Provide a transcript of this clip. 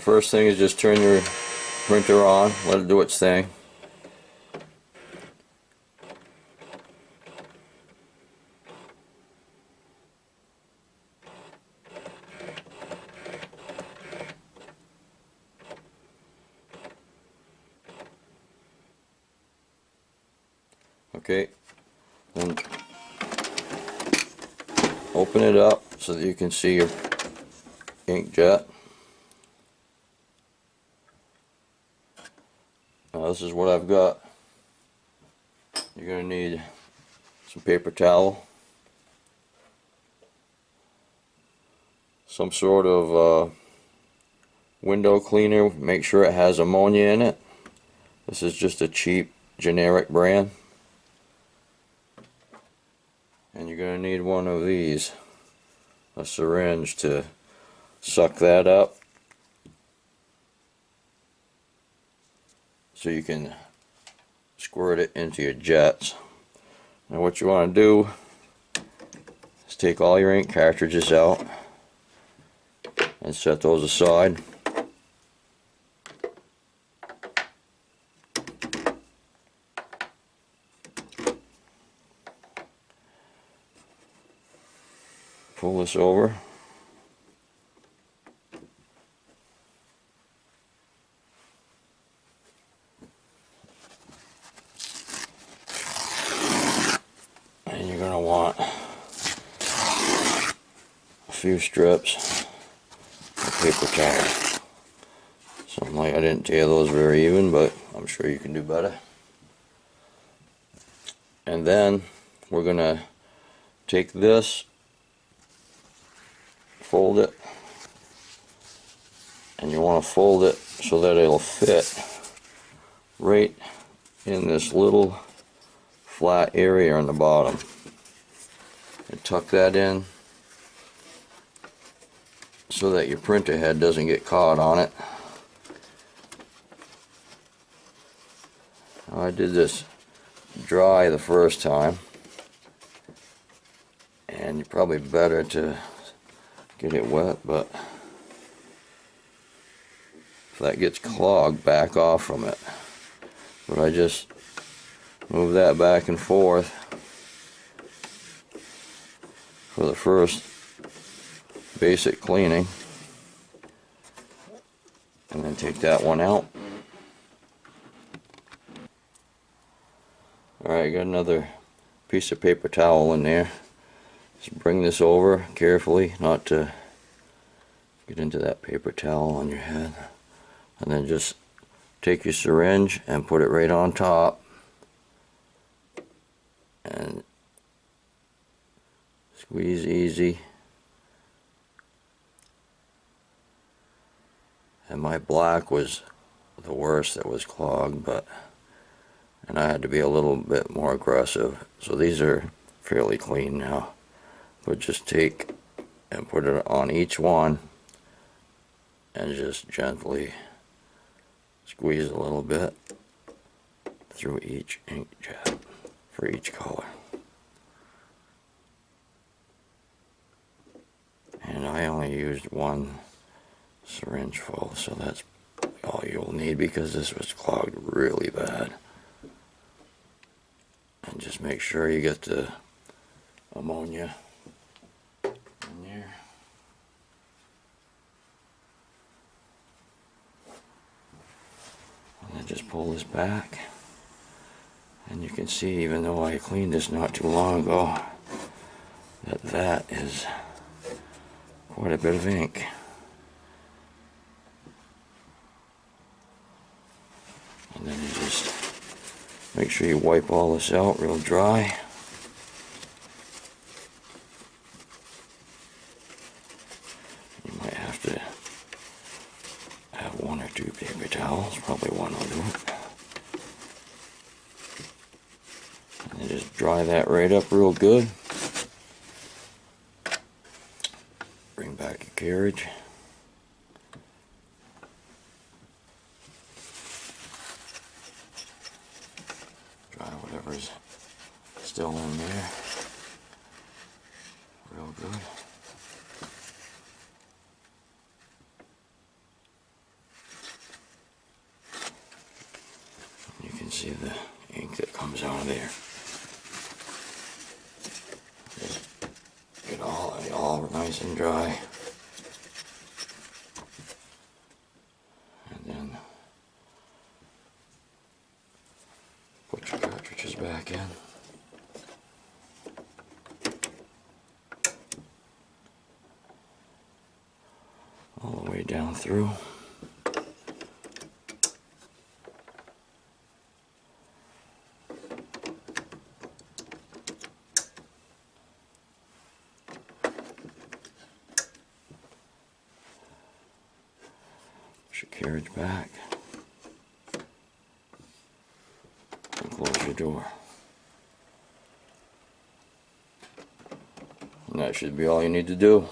first thing is just turn your printer on, let it do its thing. Okay, then open it up so that you can see your inkjet. Now this is what I've got. You're going to need some paper towel, some sort of window cleaner. Make sure it has ammonia in it. This is just a cheap generic brand. And you're going to need one of these, a syringe, to suck that up so you can squirt it into your jets. Now what you want to do is take all your ink cartridges out and set those aside. Pull this over. And you're going to want a few strips of paper towel. Something like, I didn't tear those very even, but I'm sure you can do better. And then we're going to take this, fold it, and you want to fold it so that it'll fit right in this little flat area on the bottom, and tuck that in so that your printer head doesn't get caught on it. I did this dry the first time, and you're probably better to get it wet, but if that gets clogged, back off from it. But I just move that back and forth for the first basic cleaning, and then take that one out. Alright, got another piece of paper towel in there. Just bring this over carefully, not to get into that paper towel on your head. And then just take your syringe and put it right on top. And squeeze easy. And my black was the worst that was clogged, and I had to be a little bit more aggressive. So these are fairly clean now. But just take and put it on each one and just gently squeeze a little bit through each inkjet for each color. And I only used one syringe full, so that's all you'll need because this was clogged really bad. And just make sure you get the ammonia in there. And then just pull this back, and you can see, even though I cleaned this not too long ago, that is quite a bit of ink. And then you just make sure you wipe all this out real dry. You might have to have one or two paper towels, probably one will do it. And then just dry that right up real good. Bring back your carriage. Dry whatever's still in there real good. nice and dry. And then put your cartridges back in. All the way down through. Push your carriage back. And close your door. And that should be all you need to do.